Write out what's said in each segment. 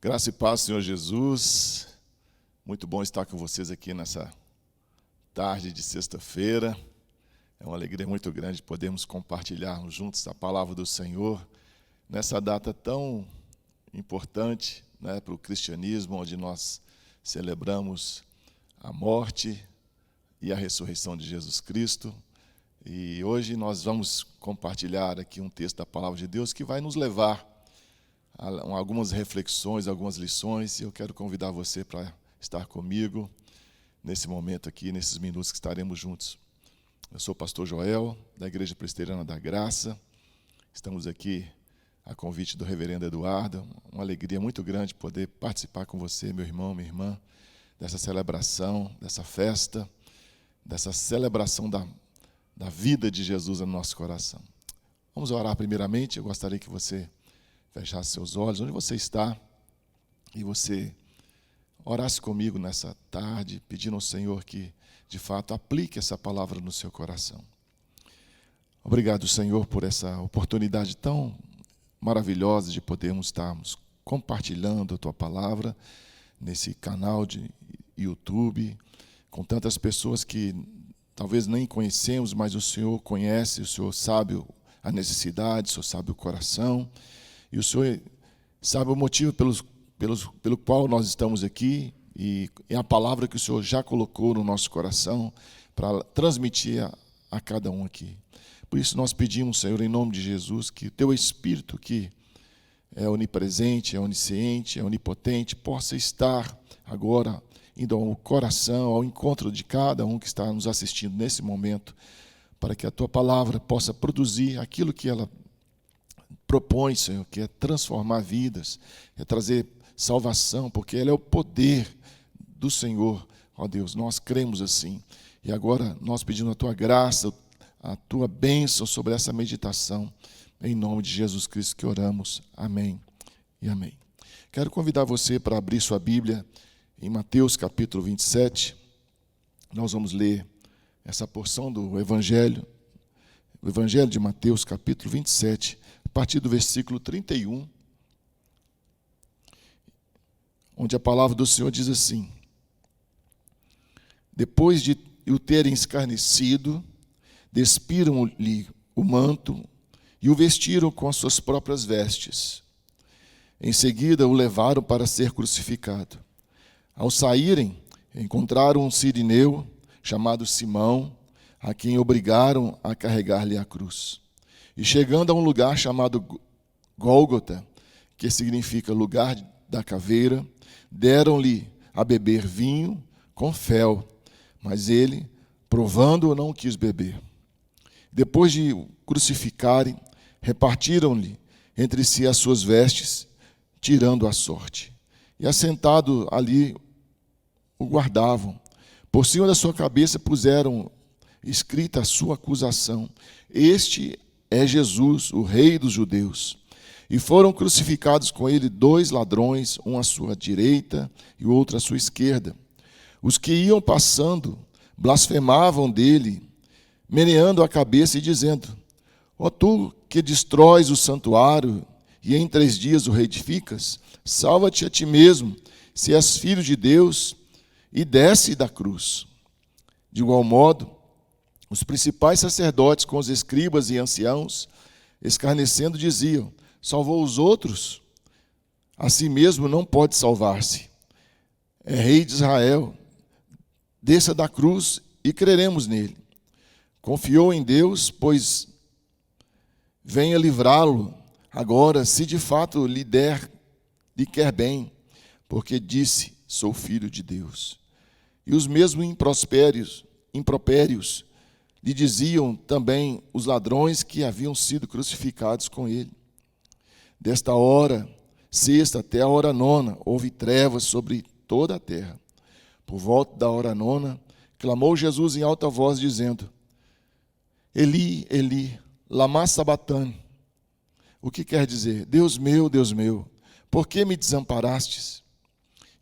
Graça e paz, Senhor Jesus. Muito bom estar com vocês aqui nessa tarde de sexta-feira. É uma alegria muito grande podermos compartilharmos juntos a palavra do Senhor nessa data tão importante, para o cristianismo, onde nós celebramos a morte e a ressurreição de Jesus Cristo. E hoje nós vamos compartilhar aqui um texto da palavra de Deus que vai nos levar a algumas reflexões, algumas lições, e eu quero convidar você para estar comigo nesse momento aqui, nesses minutos que estaremos juntos. Eu sou o pastor Joel, da Igreja Presbiteriana da Graça. Estamos aqui a convite do reverendo Eduardo. Uma alegria muito grande poder participar com você, meu irmão, minha irmã, dessa celebração, dessa festa, dessa celebração da vida de Jesus no nosso coração. Vamos orar primeiramente. Eu gostaria que você fechasse seus olhos, onde você está, e você orasse comigo nessa tarde, pedindo ao Senhor que, de fato, aplique essa palavra no seu coração. Obrigado, Senhor, por essa oportunidade tão maravilhosa de podermos estarmos compartilhando a Tua palavra nesse canal de YouTube, com tantas pessoas que talvez nem conhecemos, mas o Senhor conhece, o Senhor sabe a necessidade, o Senhor sabe o coração, e o Senhor sabe o motivo pelo qual nós estamos aqui, e é a palavra que o Senhor já colocou no nosso coração para transmitir a cada um aqui. Por isso nós pedimos, Senhor, em nome de Jesus, que Teu Espírito, que é onipresente, é onisciente, é onipotente, possa estar agora indo ao coração, ao encontro de cada um que está nos assistindo nesse momento, para que a Tua palavra possa produzir aquilo que ela propõe, Senhor, que é transformar vidas, é trazer salvação, porque ela é o poder do Senhor, ó Deus, nós cremos assim. E agora nós pedimos a Tua graça, a Tua bênção sobre essa meditação, em nome de Jesus Cristo que oramos. Amém e amém. Quero convidar você para abrir sua Bíblia em Mateus capítulo 27, nós vamos ler essa porção do Evangelho, o Evangelho de Mateus capítulo 27, a partir do versículo 31, onde a palavra do Senhor diz assim: depois de o terem escarnecido, despiram-lhe o manto e o vestiram com as suas próprias vestes. Em seguida o levaram para ser crucificado. Ao saírem, encontraram um sirineu chamado Simão, a quem obrigaram a carregar-lhe a cruz. E chegando a um lugar chamado Gólgota, que significa lugar da caveira, deram-lhe a beber vinho com fel, mas ele, provando-o, não quis beber. Depois de o crucificarem, repartiram-lhe entre si as suas vestes, tirando a sorte. E assentado ali, o guardavam. Por cima da sua cabeça puseram escrita a sua acusação: este é Jesus, o Rei dos Judeus. E foram crucificados com ele 2 ladrões, um à sua direita e o outro à sua esquerda. Os que iam passando blasfemavam dele, meneando a cabeça e dizendo: ó tu que destróis o santuário e em 3 dias o reedificas, salva-te a ti mesmo, se és filho de Deus, e desce da cruz. De igual modo, os principais sacerdotes com os escribas e anciãos, escarnecendo, diziam: salvou os outros, a si mesmo não pode salvar-se. É rei de Israel, desça da cruz e creremos nele. Confiou em Deus, pois venha livrá-lo agora, se de fato lhe quer bem, porque disse: sou filho de Deus. E os mesmos impropérios lhe diziam também os ladrões que haviam sido crucificados com ele. Desta hora sexta até a hora 9, houve trevas sobre toda a terra. Por volta da hora 9, clamou Jesus em alta voz, dizendo: Eli, Eli, lama sabachthani. O que quer dizer? Deus meu, por que me desamparastes?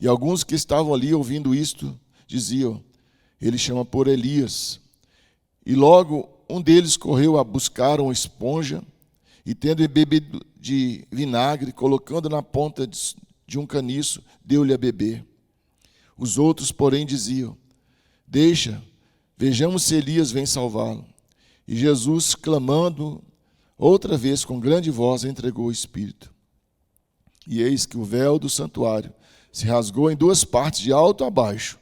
E alguns que estavam ali ouvindo isto, diziam: ele chama por Elias. E logo um deles correu a buscar uma esponja, e tendo bebido de vinagre, colocando na ponta de um caniço, deu-lhe a beber. Os outros, porém, diziam: deixa, vejamos se Elias vem salvá-lo. E Jesus, clamando outra vez com grande voz, entregou o Espírito. E eis que o véu do santuário se rasgou em duas partes, de alto a baixo.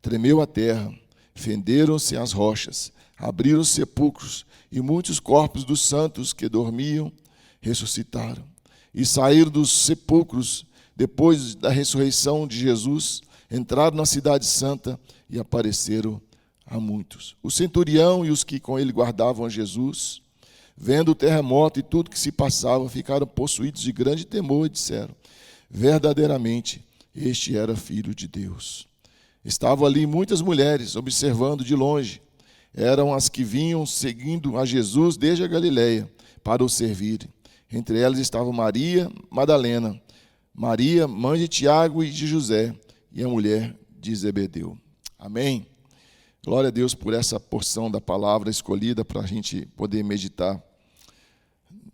Tremeu a terra, fenderam-se as rochas, abriram os sepulcros, e muitos corpos dos santos que dormiam ressuscitaram. E saíram dos sepulcros, depois da ressurreição de Jesus, entraram na cidade santa e apareceram a muitos. O centurião e os que com ele guardavam a Jesus, vendo o terremoto e tudo que se passava, ficaram possuídos de grande temor e disseram: verdadeiramente, este era filho de Deus. Estavam ali muitas mulheres, observando de longe. Eram as que vinham seguindo a Jesus desde a Galileia, para o servirem. Entre elas estavam Maria Madalena, Maria, mãe de Tiago e de José, e a mulher de Zebedeu. Amém? Glória a Deus por essa porção da palavra escolhida para a gente poder meditar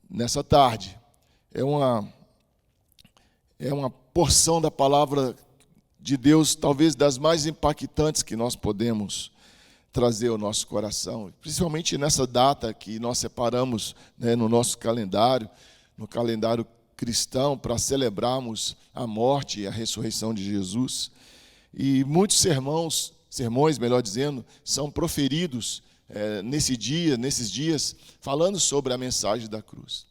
nessa tarde. É uma porção da palavra de Deus, talvez das mais impactantes que nós podemos trazer ao nosso coração, principalmente nessa data que nós separamos, né, no nosso calendário, no calendário cristão, para celebrarmos a morte e a ressurreição de Jesus. E muitos sermões, melhor dizendo, são proferidos nesses dias, falando sobre a mensagem da cruz.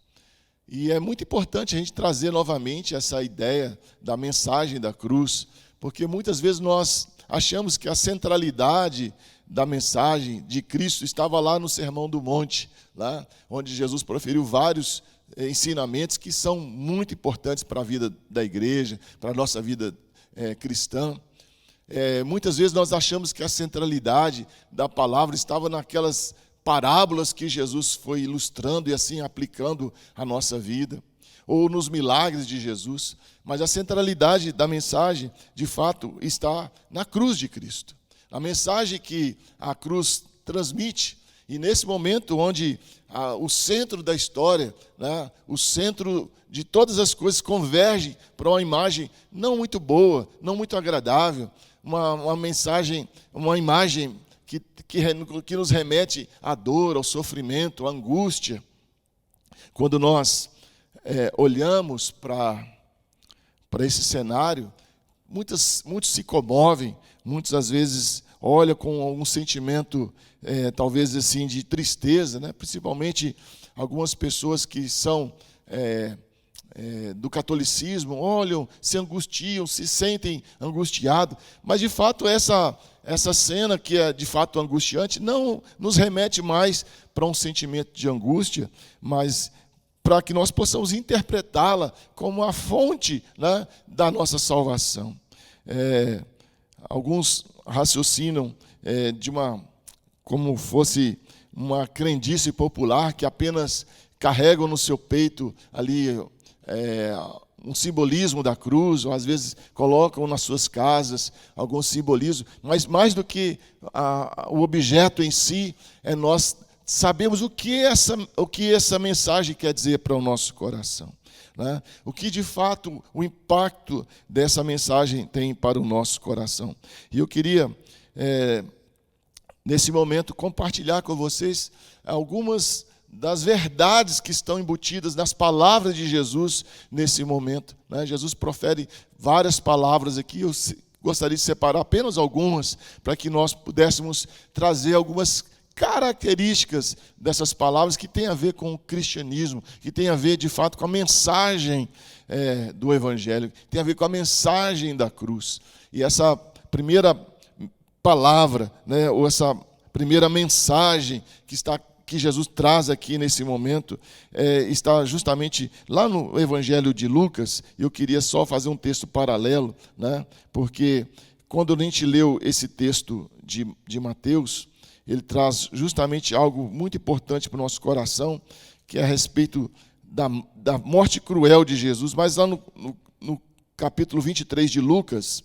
E é muito importante a gente trazer novamente essa ideia da mensagem da cruz, porque muitas vezes nós achamos que a centralidade da mensagem de Cristo estava lá no Sermão do Monte, lá onde Jesus proferiu vários ensinamentos que são muito importantes para a vida da igreja, para a nossa vida cristã. Muitas vezes nós achamos que a centralidade da palavra estava naquelas parábolas que Jesus foi ilustrando e assim aplicando à nossa vida, ou nos milagres de Jesus, mas a centralidade da mensagem, de fato, está na cruz de Cristo. A mensagem que a cruz transmite, e nesse momento onde o centro da história, né, o centro de todas as coisas converge para uma imagem não muito boa, não muito agradável, uma mensagem, uma imagem que nos remete à dor, ao sofrimento, à angústia. Quando nós olhamos para esse cenário, muitos se comovem, muitos às vezes olham com algum sentimento, talvez assim, de tristeza, né? Principalmente algumas pessoas que são do catolicismo, olham, se angustiam, se sentem angustiados, mas de fato essa cena que é de fato angustiante não nos remete mais para um sentimento de angústia, mas para que nós possamos interpretá-la como a fonte, né, da nossa salvação. Alguns raciocinam como fosse uma crendice popular que apenas carregam no seu peito ali um simbolismo da cruz, ou às vezes colocam nas suas casas algum simbolismo, mas mais do que o objeto em si, nós sabemos o que essa mensagem quer dizer para o nosso coração, né? O que de fato o impacto dessa mensagem tem para o nosso coração. E eu queria, nesse momento, compartilhar com vocês algumas das verdades que estão embutidas nas palavras de Jesus nesse momento, né? Jesus profere várias palavras aqui, eu gostaria de separar apenas algumas, para que nós pudéssemos trazer algumas características dessas palavras que têm a ver com o cristianismo, que têm a ver, de fato, com a mensagem do Evangelho, tem a ver com a mensagem da cruz. E essa primeira palavra, né, ou essa primeira mensagem que Jesus traz aqui nesse momento, está justamente lá no Evangelho de Lucas. Eu queria só fazer um texto paralelo, né, porque quando a gente leu esse texto de Mateus, ele traz justamente algo muito importante para o nosso coração, que é a respeito da morte cruel de Jesus. Mas lá no capítulo 23 de Lucas,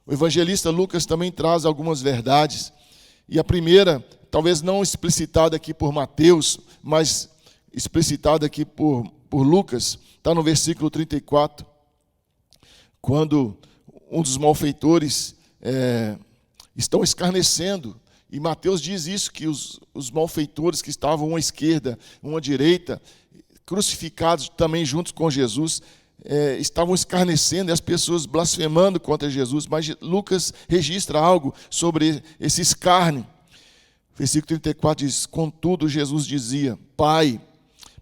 o evangelista Lucas também traz algumas verdades. E a primeira, talvez não explicitada aqui por Mateus, mas explicitada aqui por Lucas, está no versículo 34, quando um dos malfeitores estão escarnecendo. E Mateus diz isso, que os malfeitores que estavam uma à esquerda, uma à direita, crucificados também juntos com Jesus, estavam escarnecendo e as pessoas blasfemando contra Jesus. Mas Lucas registra algo sobre esse escárnio. Versículo 34 diz: contudo, Jesus dizia: Pai,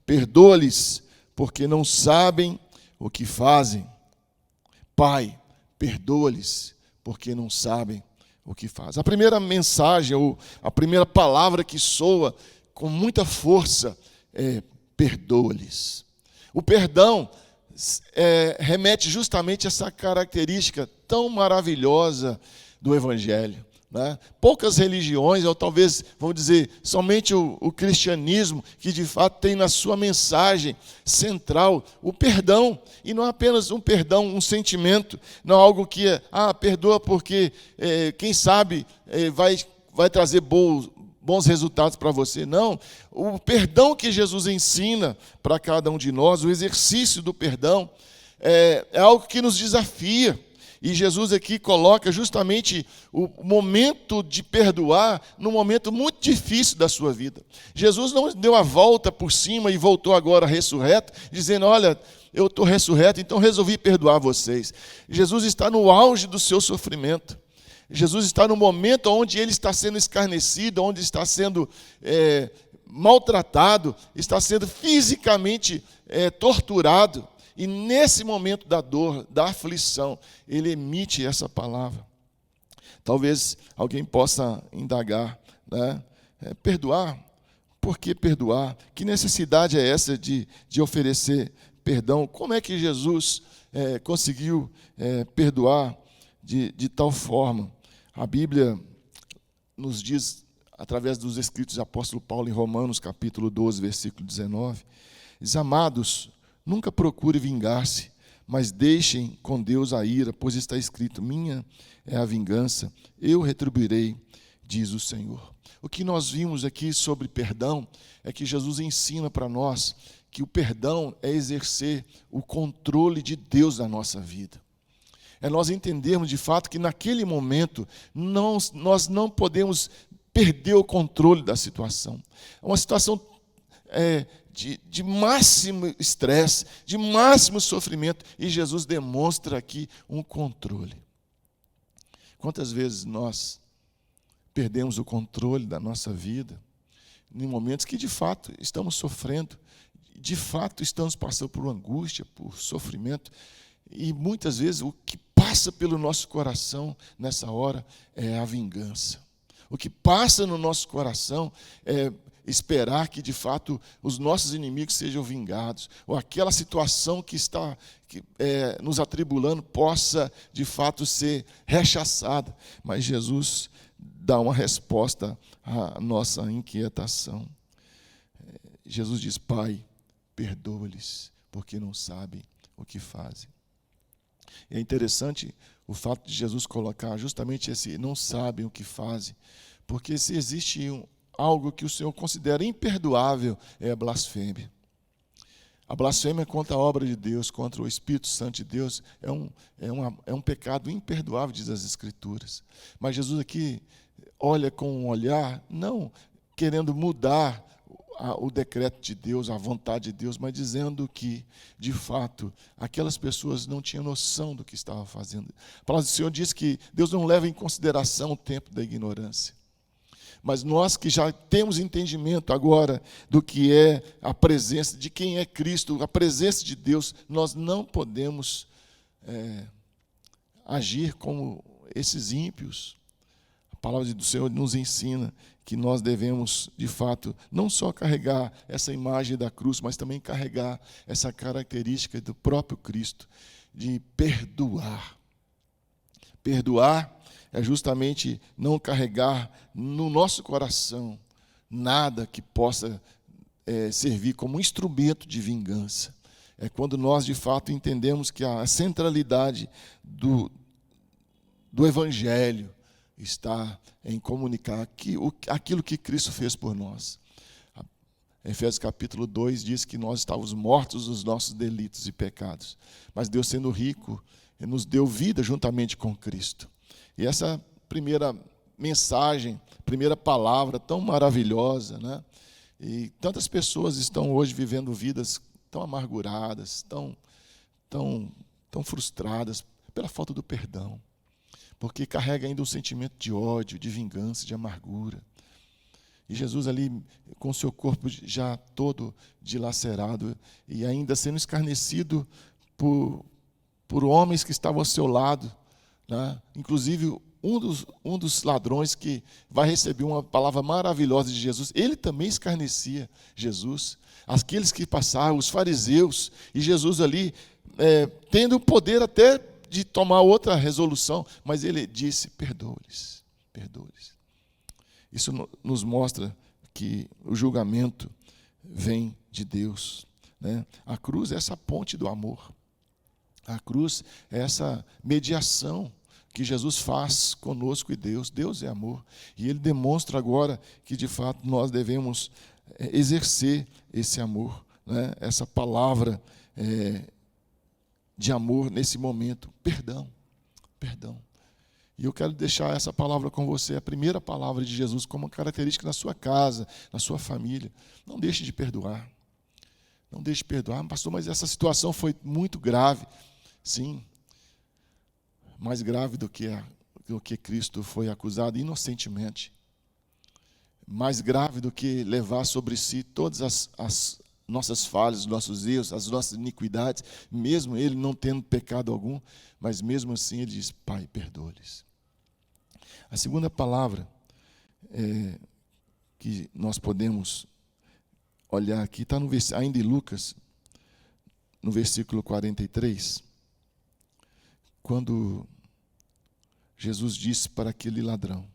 perdoa-lhes, porque não sabem o que fazem. Pai, perdoa-lhes, porque não sabem o que fazem. A primeira mensagem, ou a primeira palavra que soa com muita força é: perdoa-lhes. O perdão remete justamente a essa característica tão maravilhosa do Evangelho. Né? Poucas religiões, ou talvez, vamos dizer, somente o cristianismo, que de fato tem na sua mensagem central o perdão. E não apenas um perdão, um sentimento, não algo que perdoa porque, quem sabe, vai trazer bons resultados para você. Não, o perdão que Jesus ensina para cada um de nós, o exercício do perdão, é algo que nos desafia. E Jesus aqui coloca justamente o momento de perdoar num momento muito difícil da sua vida. Jesus não deu a volta por cima e voltou agora ressurreto, dizendo: olha, eu estou ressurreto, então resolvi perdoar vocês. Jesus está no auge do seu sofrimento. Jesus está no momento onde ele está sendo escarnecido, onde está sendo maltratado, está sendo fisicamente torturado. E nesse momento da dor, da aflição, ele emite essa palavra. Talvez alguém possa indagar, né? Perdoar? Por que perdoar? Que necessidade é essa de oferecer perdão? Como é que Jesus conseguiu perdoar de tal forma? A Bíblia nos diz, através dos escritos do apóstolo Paulo em Romanos, capítulo 12, versículo 19, diz: amados, nunca procure vingar-se, mas deixem com Deus a ira, pois está escrito: minha é a vingança, eu retribuirei, diz o Senhor. O que nós vimos aqui sobre perdão é que Jesus ensina para nós que o perdão é exercer o controle de Deus na nossa vida. É nós entendermos de fato que naquele momento nós não podemos perder o controle da situação. É uma situação de máximo estresse, de máximo sofrimento, e Jesus demonstra aqui um controle. Quantas vezes nós perdemos o controle da nossa vida em momentos que de fato estamos sofrendo, de fato estamos passando por angústia, por sofrimento, e muitas vezes o que passa pelo nosso coração nessa hora é a vingança. O que passa no nosso coração é esperar que, de fato, os nossos inimigos sejam vingados, ou aquela situação que está nos atribulando possa, de fato, ser rechaçada. Mas Jesus dá uma resposta à nossa inquietação. Jesus diz: Pai, perdoa-lhes, porque não sabem o que fazem. E é interessante o fato de Jesus colocar justamente esse não sabem o que fazem, porque se existe algo que o Senhor considera imperdoável, é a blasfêmia. A blasfêmia contra a obra de Deus, contra o Espírito Santo de Deus, é um pecado imperdoável, diz as Escrituras. Mas Jesus aqui olha com um olhar, não querendo mudar o decreto de Deus, a vontade de Deus, mas dizendo que, de fato, aquelas pessoas não tinham noção do que estavam fazendo. A palavra do Senhor diz que Deus não leva em consideração o tempo da ignorância. Mas nós que já temos entendimento agora do que é a presença, de quem é Cristo, a presença de Deus, nós não podemos agir como esses ímpios. A palavra do Senhor nos ensina que nós devemos, de fato, não só carregar essa imagem da cruz, mas também carregar essa característica do próprio Cristo, de perdoar. Perdoar é justamente não carregar no nosso coração nada que possa servir como instrumento de vingança. É quando nós, de fato, entendemos que a centralidade do Evangelho está em comunicar aquilo que Cristo fez por nós. Efésios capítulo 2 diz que nós estávamos mortos nos nossos delitos e pecados, mas Deus, sendo rico nos deu vida juntamente com Cristo. E essa primeira mensagem, primeira palavra tão maravilhosa, né? E tantas pessoas estão hoje vivendo vidas tão amarguradas, tão frustradas pela falta do perdão, porque carrega ainda um sentimento de ódio, de vingança, de amargura. E Jesus ali, com o seu corpo já todo dilacerado e ainda sendo escarnecido por homens que estavam ao seu lado, né? Inclusive um dos ladrões que vai receber uma palavra maravilhosa de Jesus, ele também escarnecia Jesus. Aqueles que passaram, os fariseus, e Jesus ali, tendo o poder até de tomar outra resolução, mas ele disse, perdoa-lhes, perdoa-lhes. Isso nos mostra que o julgamento vem de Deus, né? A cruz é essa ponte do amor. A cruz é essa mediação que Jesus faz conosco e Deus. Deus é amor. E Ele demonstra agora que, de fato, nós devemos exercer esse amor, né? Essa palavra de amor nesse momento. Perdão, perdão. E eu quero deixar essa palavra com você, a primeira palavra de Jesus, como uma característica na sua casa, na sua família. Não deixe de perdoar. Não deixe de perdoar. Pastor, mas essa situação foi muito grave. Sim, mais grave do que Cristo foi acusado inocentemente. Mais grave do que levar sobre si todas as nossas falhas, os nossos erros, as nossas iniquidades, mesmo ele não tendo pecado algum, mas mesmo assim ele diz, Pai, perdoa-lhes. A segunda palavra que nós podemos olhar aqui, está ainda em Lucas, no versículo 43, quando Jesus disse para aquele ladrão,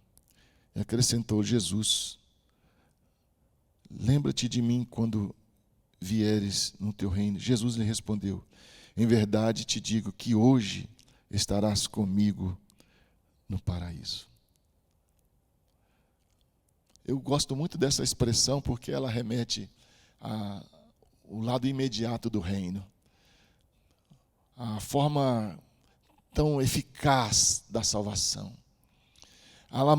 e acrescentou Jesus, lembra-te de mim quando vieres no teu reino. Jesus lhe respondeu, em verdade te digo que hoje estarás comigo no paraíso. Eu gosto muito dessa expressão porque ela remete ao lado imediato do reino. A forma tão eficaz da salvação. Ela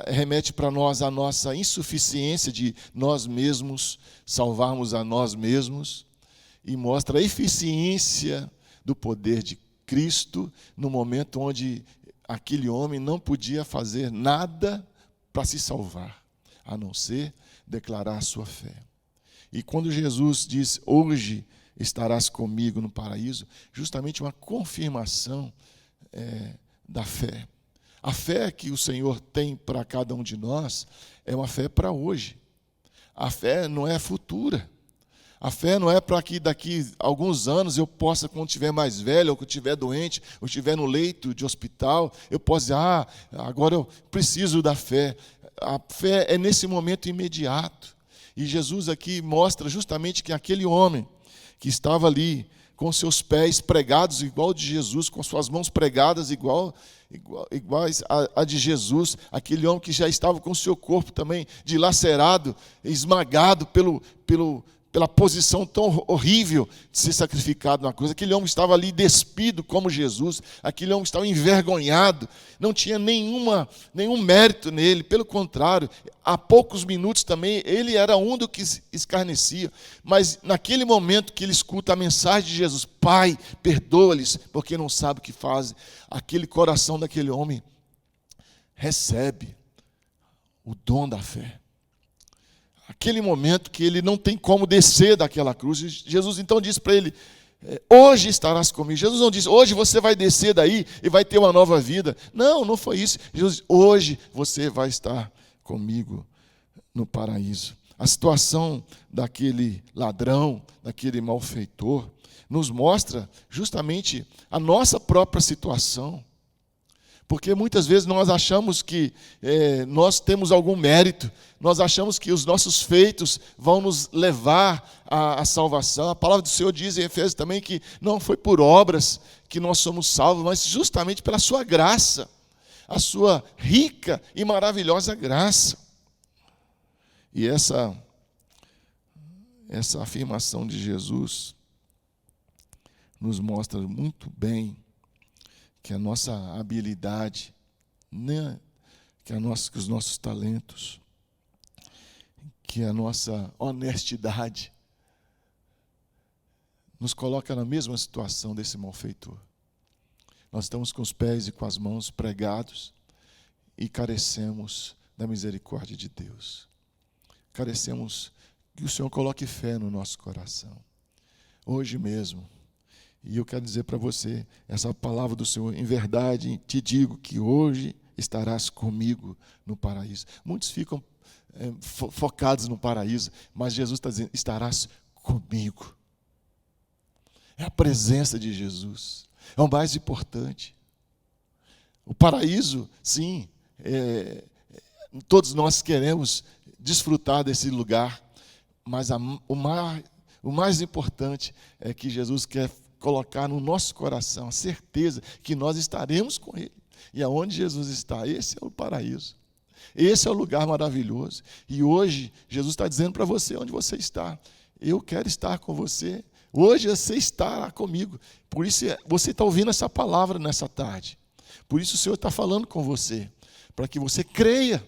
remete para nós a nossa insuficiência de nós mesmos salvarmos a nós mesmos e mostra a eficiência do poder de Cristo no momento onde aquele homem não podia fazer nada para se salvar, a não ser declarar a sua fé. E quando Jesus diz, hoje estarás comigo no paraíso, justamente uma confirmação da fé. A fé que o Senhor tem para cada um de nós é uma fé para hoje. A fé não é futura. A fé não é para que daqui a alguns anos eu possa, quando estiver mais velho, ou quando estiver doente, ou estiver no leito de hospital, eu possa dizer, agora eu preciso da fé. A fé é nesse momento imediato. E Jesus aqui mostra justamente que aquele homem que estava ali com seus pés pregados igual de Jesus, com suas mãos pregadas iguais a de Jesus, aquele homem que já estava com o seu corpo também dilacerado, esmagado pela posição tão horrível de ser sacrificado na cruz. Aquele homem estava ali despido como Jesus, aquele homem estava envergonhado, não tinha nenhum mérito nele, pelo contrário, há poucos minutos também ele era um do que escarnecia, mas naquele momento que ele escuta a mensagem de Jesus, Pai, perdoa-lhes, porque não sabe o que fazem, aquele coração daquele homem recebe o dom da fé. Aquele momento que ele não tem como descer daquela cruz, Jesus então disse para ele, hoje estarás comigo. Jesus não disse, hoje você vai descer daí e vai ter uma nova vida. Não foi isso. Jesus disse, hoje você vai estar comigo no paraíso. A situação daquele ladrão, daquele malfeitor, nos mostra justamente a nossa própria situação. Porque muitas vezes nós achamos que nós temos algum mérito, nós achamos que os nossos feitos vão nos levar à salvação. A palavra do Senhor diz em Efésios também que não foi por obras que nós somos salvos, mas justamente pela sua graça, a sua rica e maravilhosa graça. E essa afirmação de Jesus nos mostra muito bem que a nossa habilidade, né, que os nossos talentos, que a nossa honestidade nos coloca na mesma situação desse malfeitor. Nós estamos com os pés e com as mãos pregados e carecemos da misericórdia de Deus. Carecemos que o Senhor coloque fé no nosso coração. Hoje mesmo, e eu quero dizer para você, essa palavra do Senhor, em verdade te digo que hoje estarás comigo no paraíso. Muitos ficam focados no paraíso, mas Jesus está dizendo, estarás comigo. É a presença de Jesus, é o mais importante. O paraíso, sim, todos nós queremos desfrutar desse lugar, mas o mais importante é que Jesus quer colocar no nosso coração a certeza que nós estaremos com Ele. E aonde Jesus está, esse é o paraíso. Esse é o lugar maravilhoso. E hoje, Jesus está dizendo para você onde você está. Eu quero estar com você. Hoje você estará comigo. Por isso você está ouvindo essa palavra nessa tarde. Por isso o Senhor está falando com você. Para que você creia.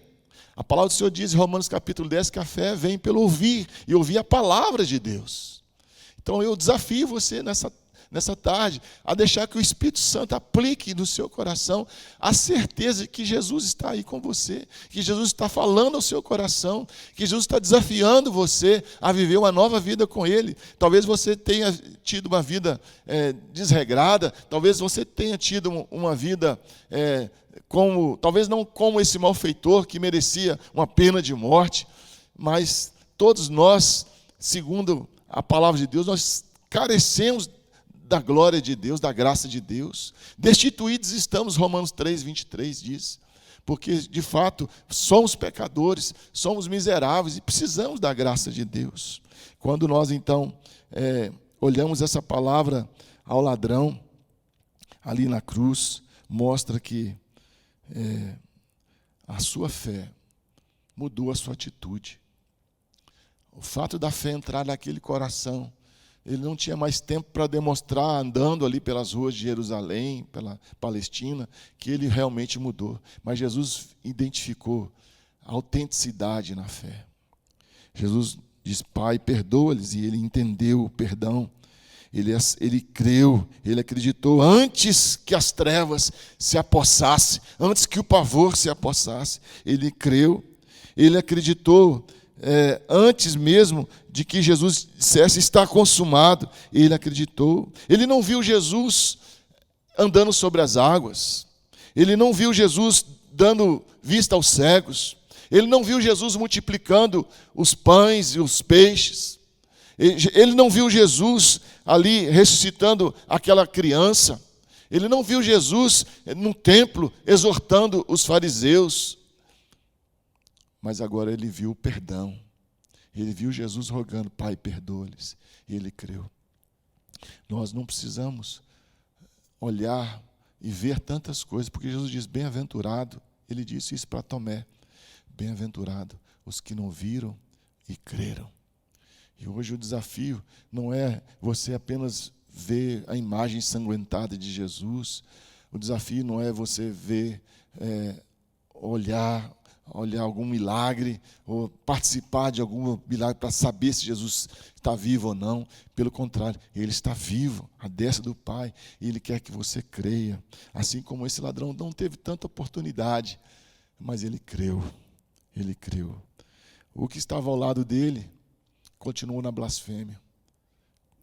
A palavra do Senhor diz em Romanos capítulo 10 que a fé vem pelo ouvir. E ouvir a palavra de Deus. Então eu desafio você nessa tarde, a deixar que o Espírito Santo aplique no seu coração a certeza de que Jesus está aí com você, que Jesus está falando ao seu coração, que Jesus está desafiando você a viver uma nova vida com Ele. Talvez você tenha tido uma vida desregrada, talvez você tenha tido uma vida talvez não como esse malfeitor que merecia uma pena de morte, mas todos nós, segundo a palavra de Deus, nós carecemos da glória de Deus, da graça de Deus. Destituídos estamos, Romanos 3, 23 diz. Porque, de fato, somos pecadores, somos miseráveis e precisamos da graça de Deus. Quando nós, então, olhamos essa palavra ao ladrão, ali na cruz, mostra que a sua fé mudou a sua atitude. O fato da fé entrar naquele coração, ele não tinha mais tempo para demonstrar, andando ali pelas ruas de Jerusalém, pela Palestina, que ele realmente mudou. Mas Jesus identificou a autenticidade na fé. Jesus diz, Pai, perdoa-lhes, e ele entendeu o perdão. Ele creu, ele acreditou antes que as trevas se apossassem, antes que o pavor se apossasse. Ele creu, ele acreditou antes mesmo de que Jesus dissesse, está consumado. Ele acreditou. Ele não viu Jesus andando sobre as águas. Ele não viu Jesus dando vista aos cegos. Ele não viu Jesus multiplicando os pães e os peixes. Ele não viu Jesus ali ressuscitando aquela criança. Ele não viu Jesus no templo exortando os fariseus. Mas agora ele viu o perdão. Ele viu Jesus rogando, Pai, perdoa-lhes. E ele creu. Nós não precisamos olhar e ver tantas coisas, porque Jesus diz, bem-aventurado. Ele disse isso para Tomé. Bem-aventurado os que não viram e creram. E hoje o desafio não é você apenas ver a imagem ensanguentada de Jesus. O desafio não é você ver, olhar algum milagre, ou participar de algum milagre para saber se Jesus está vivo ou não. Pelo contrário, Ele está vivo, à destra do Pai, e Ele quer que você creia. Assim como esse ladrão não teve tanta oportunidade, mas ele creu. Ele creu. O que estava ao lado dele continuou na blasfêmia.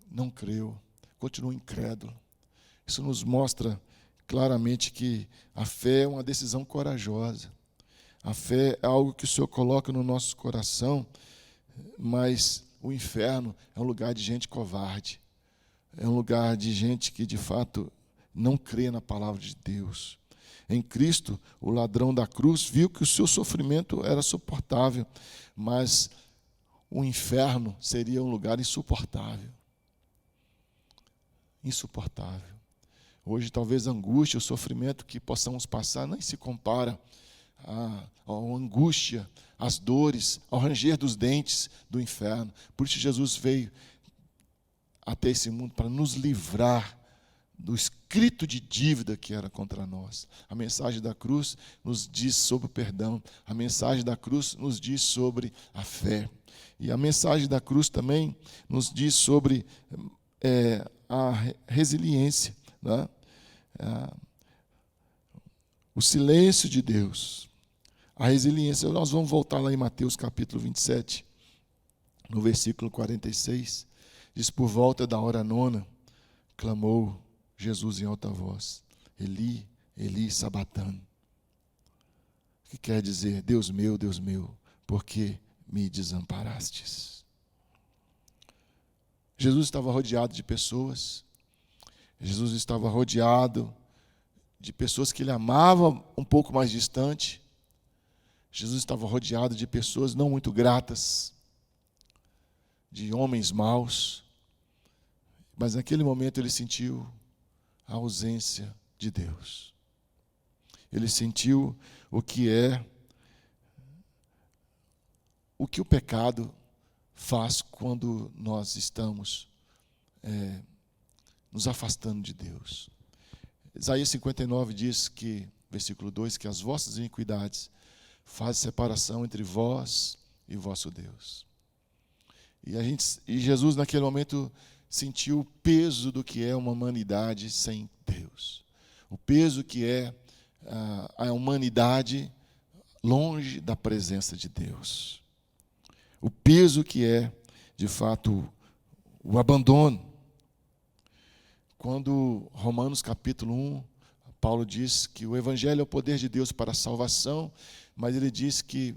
Não creu, continuou incrédulo. Isso nos mostra claramente que a fé é uma decisão corajosa. A fé é algo que o Senhor coloca no nosso coração, mas o inferno é um lugar de gente covarde. É um lugar de gente que, de fato, não crê na palavra de Deus. Em Cristo, o ladrão da cruz viu que o seu sofrimento era suportável, mas o inferno seria um lugar insuportável. Insuportável. Hoje, talvez a angústia, o sofrimento que possamos passar nem se compara à angústia, às dores, ao ranger dos dentes do inferno. Por isso Jesus veio até esse mundo para nos livrar do escrito de dívida que era contra nós. A mensagem da cruz nos diz sobre o perdão. A mensagem da cruz nos diz sobre a fé. E a mensagem da cruz também nos diz sobre a resiliência, né? O silêncio de Deus. A resiliência. Nós vamos voltar lá em Mateus capítulo 27, no versículo 46. Diz: por volta da hora nona, clamou Jesus em alta voz: Eli, Eli, sabatano. Que quer dizer: Deus meu, por que me desamparastes? Jesus estava rodeado de pessoas. Jesus estava rodeado de pessoas que ele amava um pouco mais distante. Jesus estava rodeado de pessoas não muito gratas, de homens maus. Mas naquele momento ele sentiu a ausência de Deus. Ele sentiu o que o pecado faz quando nós estamos nos afastando de Deus. Isaías 59 diz que, versículo 2, que as vossas iniquidades fazem separação entre vós e vosso Deus. E Jesus naquele momento sentiu o peso do que é uma humanidade sem Deus. O peso que é a humanidade longe da presença de Deus. O peso que é, de fato, o abandono. Quando Romanos capítulo 1, Paulo diz que o Evangelho é o poder de Deus para a salvação, mas ele diz que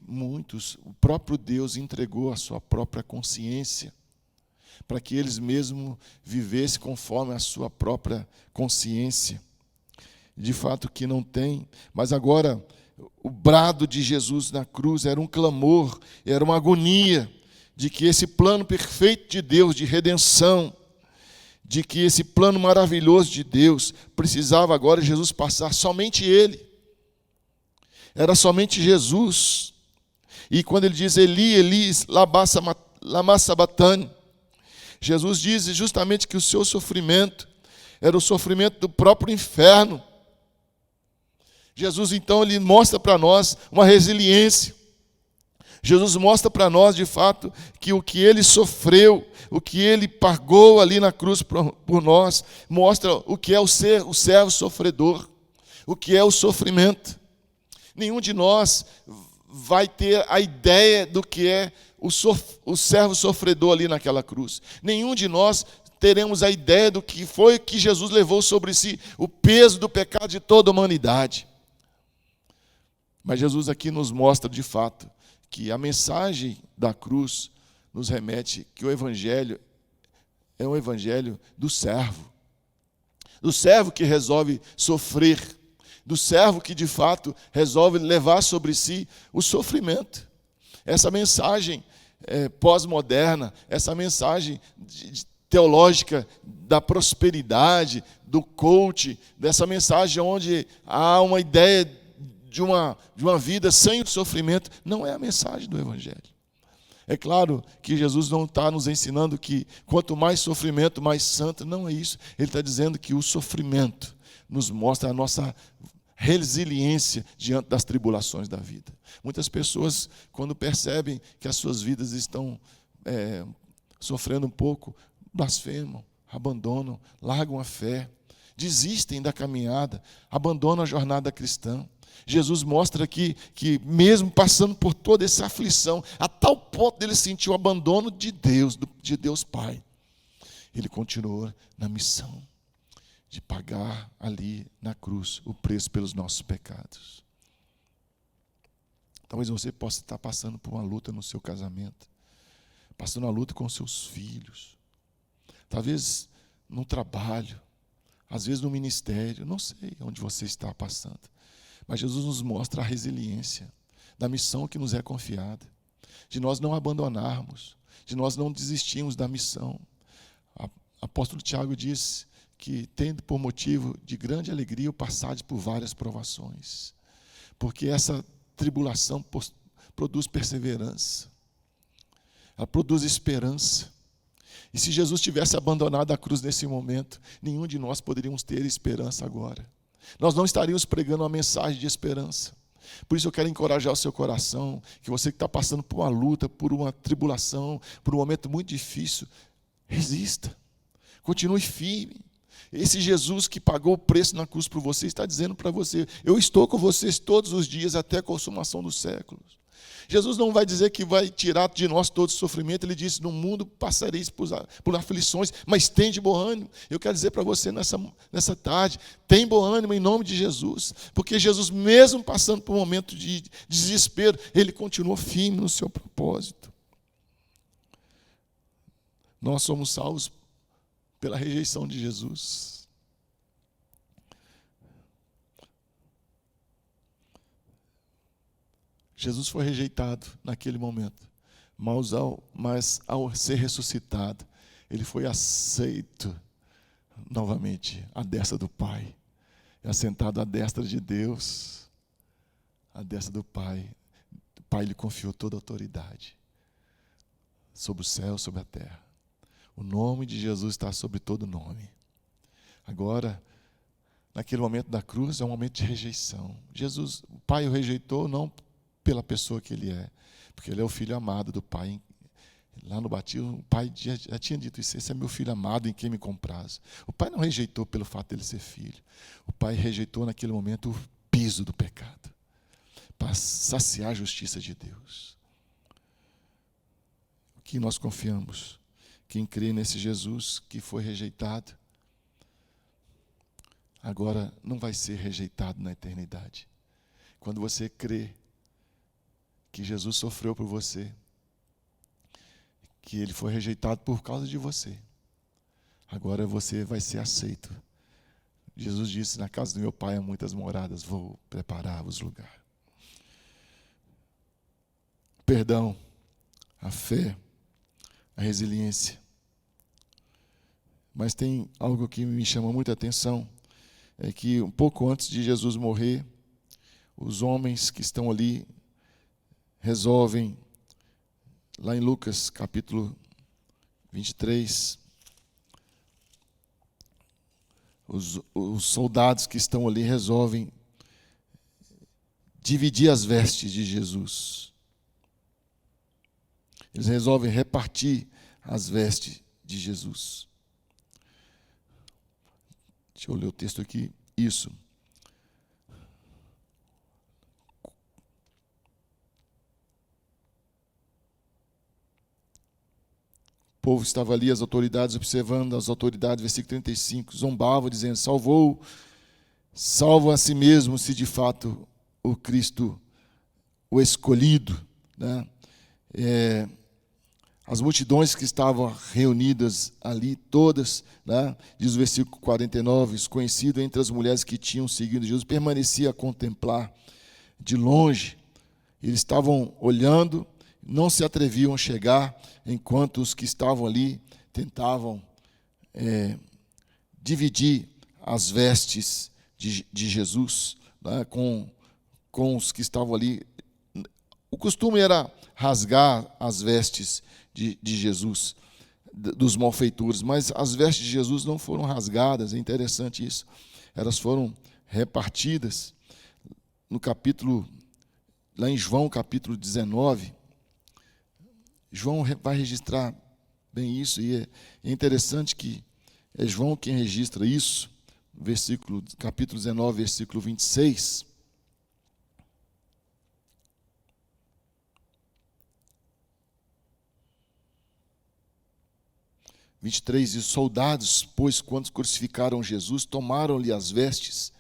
o próprio Deus entregou a sua própria consciência, para que eles mesmos vivessem conforme a sua própria consciência. De fato que não tem, mas agora o brado de Jesus na cruz era um clamor, era uma agonia de que esse plano perfeito de Deus de redenção, de que esse plano maravilhoso de Deus precisava agora Jesus passar, somente Ele. Era somente Jesus. E quando ele diz Eli, Eli, lama sabachthani, Jesus diz justamente que o seu sofrimento era o sofrimento do próprio inferno. Jesus, então, ele mostra para nós uma resiliência. Jesus mostra para nós, de fato, que o que ele sofreu, o que ele pagou ali na cruz por nós, mostra o que é o servo sofredor, o que é o sofrimento. Nenhum de nós vai ter a ideia do que é o servo sofredor ali naquela cruz. Nenhum de nós teremos a ideia do que foi que Jesus levou sobre si, o peso do pecado de toda a humanidade. Mas Jesus aqui nos mostra, de fato, que a mensagem da cruz nos remete que o Evangelho é um Evangelho do servo que resolve sofrer, do servo que, de fato, resolve levar sobre si o sofrimento. Essa mensagem pós-moderna, essa mensagem teológica da prosperidade, do coach, dessa mensagem onde há uma ideia de uma vida sem o sofrimento, não é a mensagem do Evangelho. É claro que Jesus não está nos ensinando que quanto mais sofrimento, mais santo. Não é isso. Ele está dizendo que o sofrimento nos mostra a nossa resiliência diante das tribulações da vida. Muitas pessoas, quando percebem que as suas vidas estão sofrendo um pouco, blasfemam, abandonam, largam a fé, desistem da caminhada, abandonam a jornada cristã. Jesus mostra aqui que mesmo passando por toda essa aflição, a tal ponto dele sentir o abandono de Deus Pai, ele continuou na missão de pagar ali na cruz o preço pelos nossos pecados. Talvez você possa estar passando por uma luta no seu casamento, passando uma luta com seus filhos, talvez no trabalho, às vezes no ministério, não sei onde você está passando. Mas Jesus nos mostra a resiliência da missão que nos é confiada, de nós não abandonarmos, de nós não desistirmos da missão. O apóstolo Tiago diz que tendo por motivo de grande alegria o passar por várias provações, porque essa tribulação produz perseverança, ela produz esperança. E se Jesus tivesse abandonado a cruz nesse momento, nenhum de nós poderíamos ter esperança agora. Nós não estaríamos pregando uma mensagem de esperança. Por isso eu quero encorajar o seu coração, que você que está passando por uma luta, por uma tribulação, por um momento muito difícil, resista, continue firme. Esse Jesus que pagou o preço na cruz por você, está dizendo para você: eu estou com vocês todos os dias até a consumação dos séculos. Jesus não vai dizer que vai tirar de nós todo o sofrimento. Ele disse: no mundo passareis por aflições, mas tem de bom ânimo. Eu quero dizer para você nessa tarde: tem bom ânimo em nome de Jesus, porque Jesus, mesmo passando por um momento de desespero, ele continuou firme no seu propósito. Nós somos salvos pela rejeição de Jesus. Jesus foi rejeitado naquele momento, mas ao ser ressuscitado, ele foi aceito novamente à destra do Pai, assentado à destra de Deus, à destra do Pai. O Pai lhe confiou toda a autoridade sobre o céu, sobre a terra. O nome de Jesus está sobre todo nome. Agora, naquele momento da cruz, é um momento de rejeição. Jesus, o Pai o rejeitou não pela pessoa que ele é, porque ele é o filho amado do Pai. Lá no batismo, o Pai já tinha dito isso: esse é meu filho amado em quem me compraz. O Pai não rejeitou pelo fato dele ser filho. O Pai rejeitou naquele momento o piso do pecado, para saciar a justiça de Deus. O que nós confiamos? Quem crê nesse Jesus que foi rejeitado, agora não vai ser rejeitado na eternidade. Quando você crê que Jesus sofreu por você, que ele foi rejeitado por causa de você, agora você vai ser aceito. Jesus disse: na casa do meu Pai há muitas moradas, vou preparar-vos lugar. O perdão, a fé, a resiliência. Mas tem algo que me chama muita atenção, é que um pouco antes de Jesus morrer, os homens que estão ali resolvem, lá em Lucas capítulo 23, os soldados que estão ali resolvem dividir as vestes de Jesus. Eles resolvem repartir as vestes de Jesus. Deixa eu ler o texto aqui. Isso. O povo estava ali, as autoridades observando, as autoridades, versículo 35, zombavam, dizendo: salva a si mesmo, se de fato o Cristo, o escolhido. Né? As multidões que estavam reunidas ali, todas, né? Diz o versículo 49, desconhecido entre as mulheres que tinham seguido Jesus, permanecia a contemplar de longe. Eles estavam olhando, não se atreviam a chegar, enquanto os que estavam ali tentavam dividir as vestes de Jesus, né, com os que estavam ali. O costume era rasgar as vestes de Jesus, dos malfeitores, mas as vestes de Jesus não foram rasgadas. É interessante isso. Elas foram repartidas. No capítulo, lá em João, capítulo 19, João vai registrar bem isso, e é interessante que é João quem registra isso, capítulo 19, versículo 26. Diz: soldados, pois, quando crucificaram Jesus, tomaram-lhe as vestes,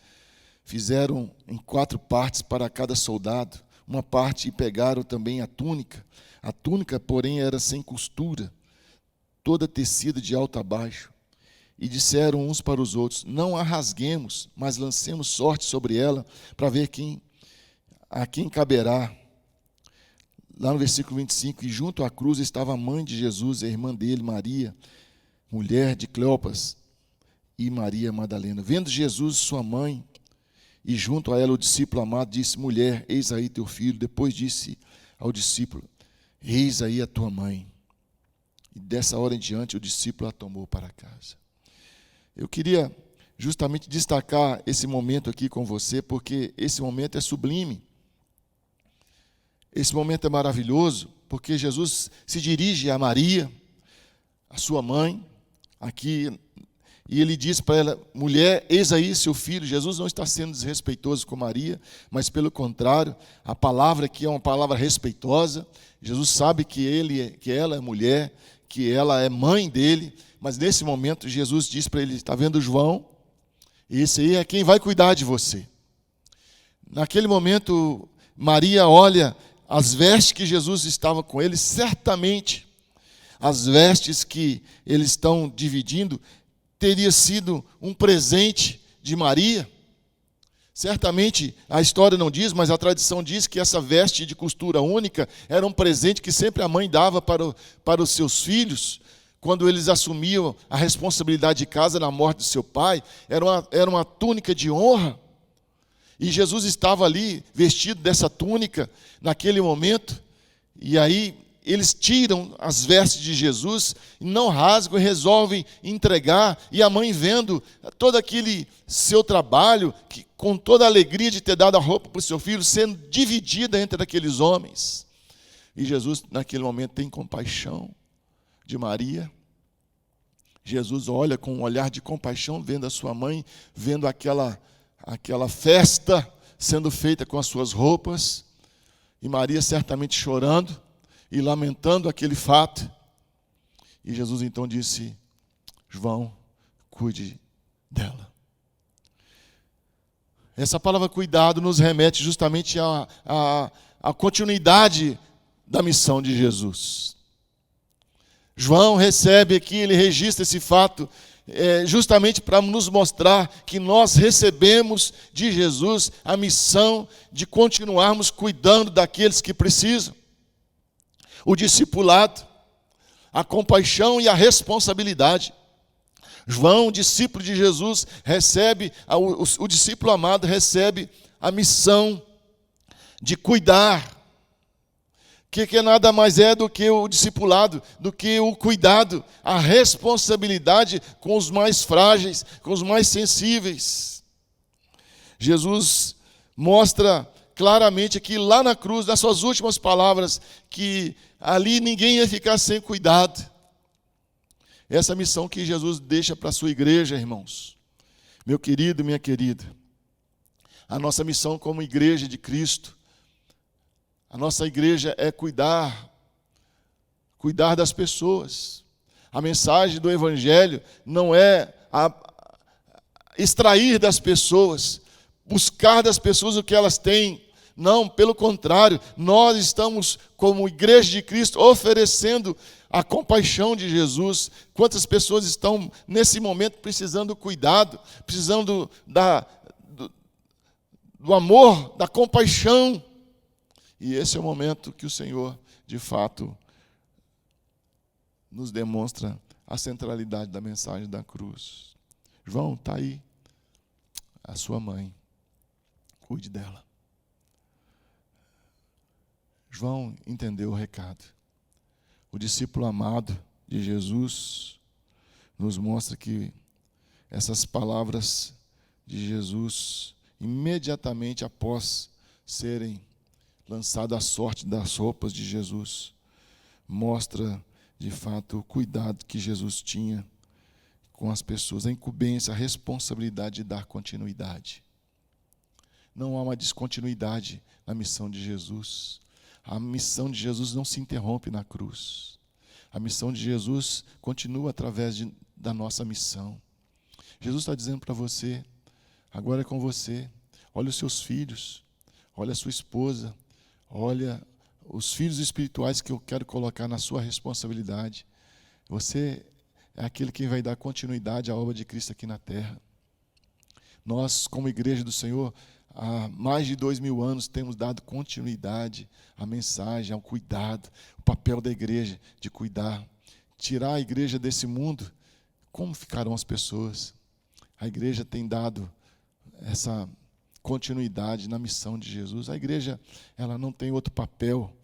fizeram em 4 partes para cada soldado, uma parte, e pegaram também a túnica. A túnica, porém, era sem costura, toda tecida de alto a baixo. E disseram uns para os outros: não a rasguemos, mas lancemos sorte sobre ela, para ver a quem caberá. Lá no versículo 25, e junto à cruz estava a mãe de Jesus, a irmã dele, Maria, mulher de Cleopas, e Maria Madalena. Vendo Jesus sua mãe, e junto a ela o discípulo amado, disse: mulher, eis aí teu filho. Depois disse ao discípulo: eis aí a tua mãe. E dessa hora em diante o discípulo a tomou para casa. Eu queria justamente destacar esse momento aqui com você, porque esse momento é sublime. Esse momento é maravilhoso, porque Jesus se dirige a Maria, a sua mãe, aqui, e ele diz para ela: mulher, eis aí seu filho. Jesus não está sendo desrespeitoso com Maria, mas pelo contrário, a palavra aqui é uma palavra respeitosa. Jesus sabe que ela é mulher, que ela é mãe dele, mas nesse momento Jesus diz para ele: está vendo João? Esse aí é quem vai cuidar de você. Naquele momento, Maria olha as vestes que Jesus estava com ele, certamente as vestes que eles estão dividindo teria sido um presente de Maria. Certamente, a história não diz, mas a tradição diz que essa veste de costura única era um presente que sempre a mãe dava para os seus filhos, quando eles assumiam a responsabilidade de casa na morte do seu pai. Era uma túnica de honra. E Jesus estava ali, vestido dessa túnica, naquele momento, e aí eles tiram as vestes de Jesus, não rasgam e resolvem entregar, e a mãe vendo todo aquele seu trabalho, com toda a alegria de ter dado a roupa para o seu filho, sendo dividida entre aqueles homens. E Jesus, naquele momento, tem compaixão de Maria. Jesus olha com um olhar de compaixão, vendo a sua mãe, vendo aquela festa sendo feita com as suas roupas, e Maria certamente chorando e lamentando aquele fato. E Jesus então disse: João, cuide dela. Essa palavra cuidado nos remete justamente à continuidade da missão de Jesus. João recebe aqui, ele registra esse fato, justamente para nos mostrar que nós recebemos de Jesus a missão de continuarmos cuidando daqueles que precisam. O discipulado, a compaixão e a responsabilidade. João, discípulo de Jesus, o discípulo amado recebe a missão de cuidar. Que nada mais é do que o discipulado, do que o cuidado, a responsabilidade com os mais frágeis, com os mais sensíveis. Jesus mostra claramente aqui, lá na cruz, nas suas últimas palavras, que ali ninguém ia ficar sem cuidado. Essa missão que Jesus deixa para a sua igreja, irmãos. Meu querido, minha querida, a nossa missão como igreja de Cristo, a nossa igreja é cuidar das pessoas. A mensagem do Evangelho não é extrair das pessoas, buscar das pessoas o que elas têm. Não, pelo contrário, nós estamos, como igreja de Cristo, oferecendo a compaixão de Jesus. Quantas pessoas estão, nesse momento, precisando do cuidado, precisando do amor, da compaixão. E esse é o momento que o Senhor, de fato, nos demonstra a centralidade da mensagem da cruz. João, está aí a sua mãe, cuide dela. João entendeu o recado. O discípulo amado de Jesus nos mostra que essas palavras de Jesus, imediatamente após serem lançada a sorte das roupas de Jesus, mostra de fato o cuidado que Jesus tinha com as pessoas, a incumbência, a responsabilidade de dar continuidade. Não há uma descontinuidade na missão de Jesus. A missão de Jesus não se interrompe na cruz. A missão de Jesus continua através da nossa missão. Jesus está dizendo para você: agora é com você. Olha os seus filhos, olha a sua esposa, olha os filhos espirituais que eu quero colocar na sua responsabilidade. Você é aquele que vai dar continuidade à obra de Cristo aqui na terra. Nós, como igreja do Senhor, há mais de 2000 anos temos dado continuidade à mensagem, ao cuidado, o papel da igreja de cuidar. Tirar a igreja desse mundo, como ficarão as pessoas? A igreja tem dado essa continuidade na missão de Jesus. A igreja, ela não tem outro papel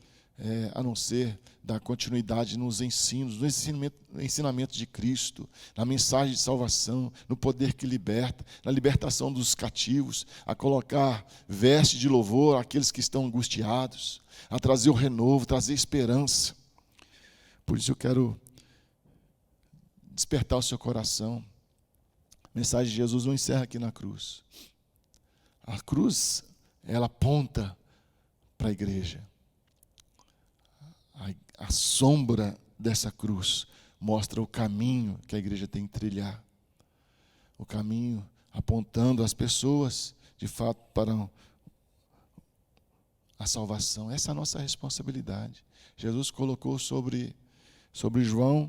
a não ser dar continuidade nos ensinos, no ensinamento de Cristo, na mensagem de salvação, no poder que liberta, na libertação dos cativos, a colocar veste de louvor àqueles que estão angustiados, a trazer o renovo, trazer esperança. Por isso eu quero despertar o seu coração. A mensagem de Jesus não encerra aqui na cruz. A cruz, ela aponta para a igreja. A sombra dessa cruz mostra o caminho que a igreja tem que trilhar. O caminho apontando as pessoas, de fato, para a salvação. Essa é a nossa responsabilidade. Jesus colocou sobre João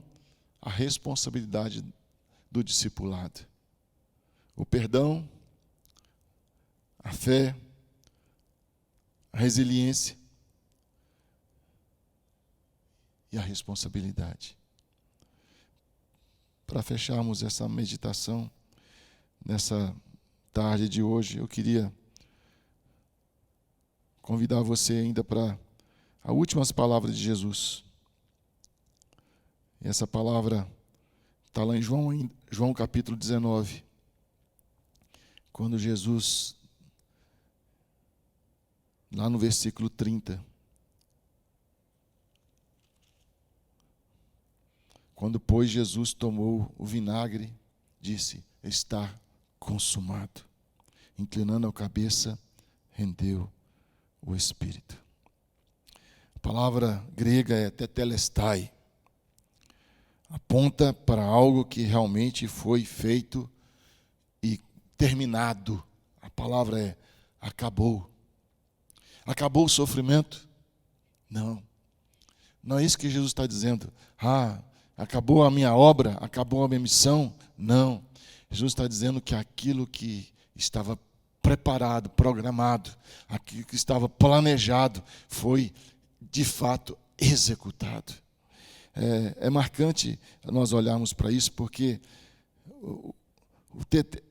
a responsabilidade do discipulado. O perdão, a fé, a resiliência e a responsabilidade. Para fecharmos essa meditação, nessa tarde de hoje, eu queria convidar você ainda para as últimas palavras de Jesus. E essa palavra está lá em João capítulo 19, quando Jesus, lá no versículo 30, quando, pois, Jesus tomou o vinagre, disse: está consumado. Inclinando a cabeça, rendeu o Espírito. A palavra grega é tetelestai. Aponta para algo que realmente foi feito e terminado. A palavra é acabou. Acabou o sofrimento? Não. Não é isso que Jesus está dizendo. Acabou a minha obra, acabou a minha missão. Não. Jesus está dizendo que aquilo que estava preparado, programado, aquilo que estava planejado, foi de fato executado. É marcante nós olharmos para isso, porque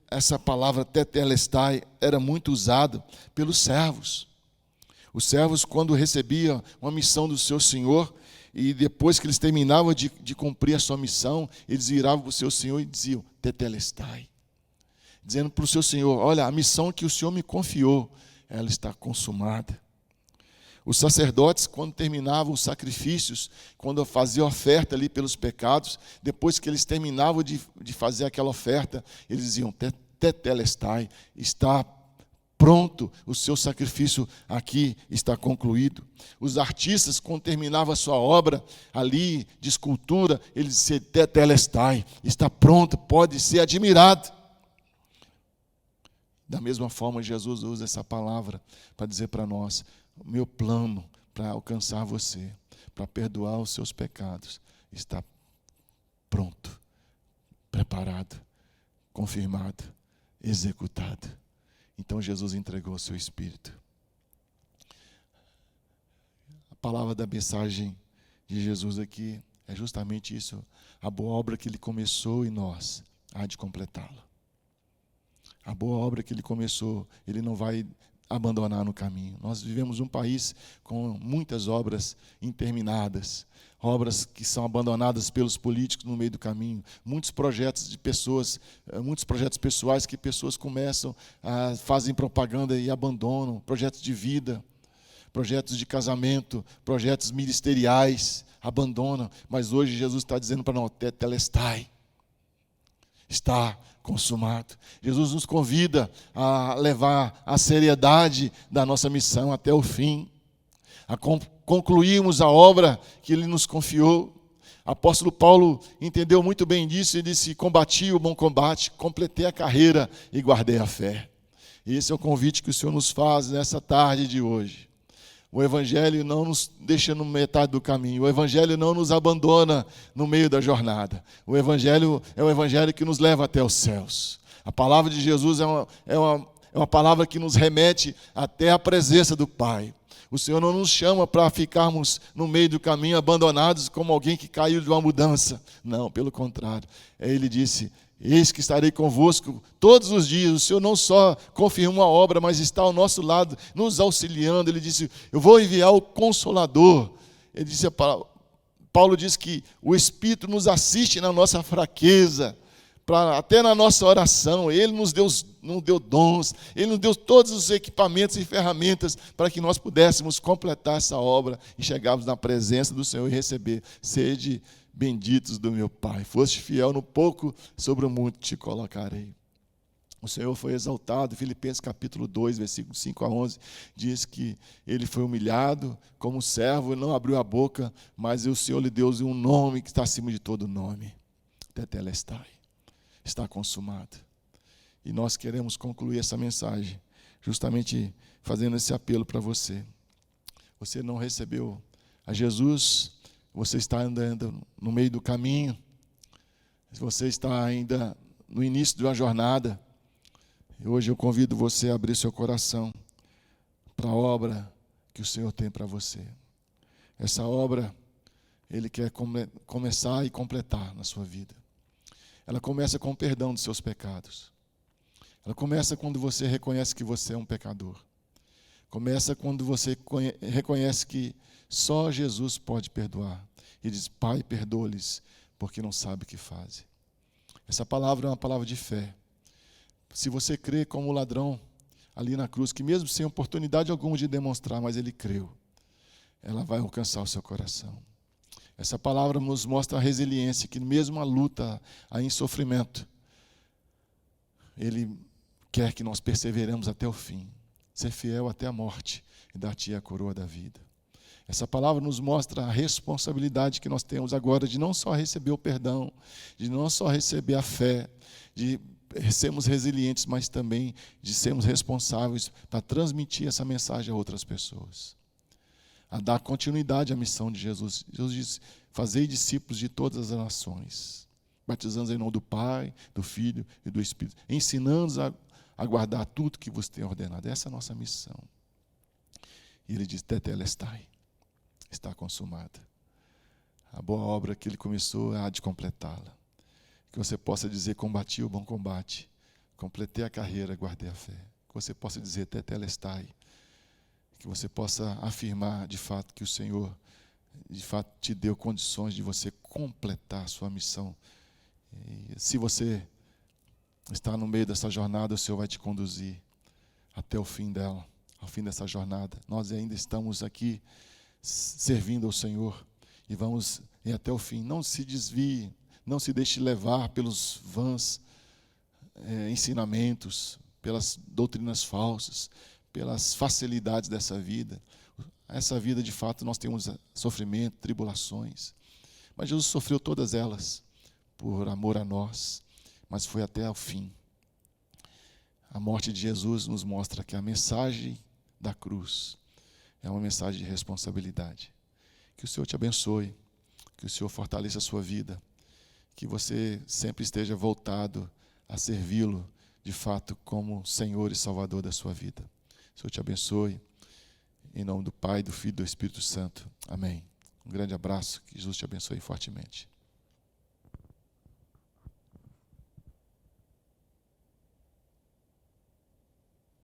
essa palavra tetelestai era muito usada pelos servos. Os servos, quando recebiam uma missão do seu senhor, e depois que eles terminavam de cumprir a sua missão, eles viravam para o seu senhor e diziam: tetelestai. Dizendo para o seu senhor: olha, a missão que o senhor me confiou, ela está consumada. Os sacerdotes, quando terminavam os sacrifícios, quando faziam oferta ali pelos pecados, depois que eles terminavam de fazer aquela oferta, eles diziam: tetelestai, está pronto, o seu sacrifício aqui está concluído. Os artistas, quando terminavam a sua obra ali de escultura, eles diziam: tetelestai, está pronto, pode ser admirado. Da mesma forma, Jesus usa essa palavra para dizer para nós: o meu plano para alcançar você, para perdoar os seus pecados, está pronto, preparado, confirmado, executado. Então Jesus entregou o seu Espírito. A palavra da mensagem de Jesus aqui é justamente isso. A boa obra que Ele começou em nós, há de completá-la. A boa obra que Ele começou, Ele não vai abandonar no caminho. Nós vivemos um país com muitas obras interminadas, obras que são abandonadas pelos políticos no meio do caminho, muitos projetos de pessoas, muitos projetos pessoais que pessoas começam, fazem propaganda e abandonam, projetos de vida, projetos de casamento, projetos ministeriais, abandonam. Mas hoje Jesus está dizendo para nós: tetelestai, está consumado. Jesus nos convida a levar a seriedade da nossa missão até o fim, a concluirmos a obra que Ele nos confiou. O apóstolo Paulo entendeu muito bem disso e disse: combati o bom combate, completei a carreira e guardei a fé. Esse é o convite que o Senhor nos faz nessa tarde de hoje. O Evangelho não nos deixa no metade do caminho. O Evangelho não nos abandona no meio da jornada. O Evangelho é o Evangelho que nos leva até os céus. A palavra de Jesus é uma palavra que nos remete até a presença do Pai. O Senhor não nos chama para ficarmos no meio do caminho abandonados como alguém que caiu de uma mudança. Não, pelo contrário. Ele disse: eis que estarei convosco todos os dias. O Senhor não só confirma a obra, mas está ao nosso lado, nos auxiliando. Ele disse: eu vou enviar o Consolador, ele disse, Paulo diz que o Espírito nos assiste na nossa fraqueza, até na nossa oração. Ele nos deu dons, Ele nos deu todos os equipamentos e ferramentas para que nós pudéssemos completar essa obra e chegarmos na presença do Senhor e receber. Sede benditos do meu Pai, foste fiel no pouco, sobre o muito te colocarei. O Senhor foi exaltado. Filipenses capítulo 2, versículos 5 a 11, diz que ele foi humilhado como servo, não abriu a boca, mas o Senhor lhe deu um nome que está acima de todo nome. Tetelestai. Está consumado. E nós queremos concluir essa mensagem justamente fazendo esse apelo para você. Você não recebeu a Jesus, você está andando no meio do caminho, você está ainda no início de uma jornada. Hoje eu convido você a abrir seu coração para a obra que o Senhor tem para você. Essa obra, Ele quer começar e completar na sua vida. Ela começa com o perdão dos seus pecados. Ela começa quando você reconhece que você é um pecador. Começa quando você reconhece que só Jesus pode perdoar. E diz, Pai, perdoa-lhes, porque não sabe o que fazem. Essa palavra é uma palavra de fé. Se você crê como o ladrão ali na cruz, que mesmo sem oportunidade alguma de demonstrar, mas ele creu, ela vai alcançar o seu coração. Essa palavra nos mostra a resiliência, que mesmo a luta, em sofrimento, Ele quer que nós perseveremos até o fim, ser fiel até a morte e dar-te a coroa da vida. Essa palavra nos mostra a responsabilidade que nós temos agora de não só receber o perdão, de não só receber a fé, de sermos resilientes, mas também de sermos responsáveis para transmitir essa mensagem a outras pessoas. A dar continuidade à missão de Jesus. Jesus disse, fazei discípulos de todas as nações, batizando-os em nome do Pai, do Filho e do Espírito, ensinando-os a guardar tudo que vos tem ordenado. Essa é a nossa missão. E ele diz, tetelestai, está consumada. A boa obra que ele começou há de completá-la. Que você possa dizer, combati o bom combate, completei a carreira, guardei a fé. Que você possa dizer, tetelestai. Que você possa afirmar, de fato, que o Senhor, de fato, te deu condições de você completar a sua missão. E se você está no meio dessa jornada, o Senhor vai te conduzir até o fim dela, ao fim dessa jornada. Nós ainda estamos aqui servindo ao Senhor e vamos ir até o fim. Não se desvie, não se deixe levar pelos vãs ensinamentos, pelas doutrinas falsas, pelas facilidades dessa vida. Essa vida, de fato, nós temos sofrimento, tribulações. Mas Jesus sofreu todas elas por amor a nós, mas foi até o fim. A morte de Jesus nos mostra que a mensagem da cruz é uma mensagem de responsabilidade. Que o Senhor te abençoe, que o Senhor fortaleça a sua vida, que você sempre esteja voltado a servi-lo, de fato, como Senhor e Salvador da sua vida. O Senhor te abençoe, em nome do Pai, do Filho e do Espírito Santo. Amém. Um grande abraço, que Jesus te abençoe fortemente.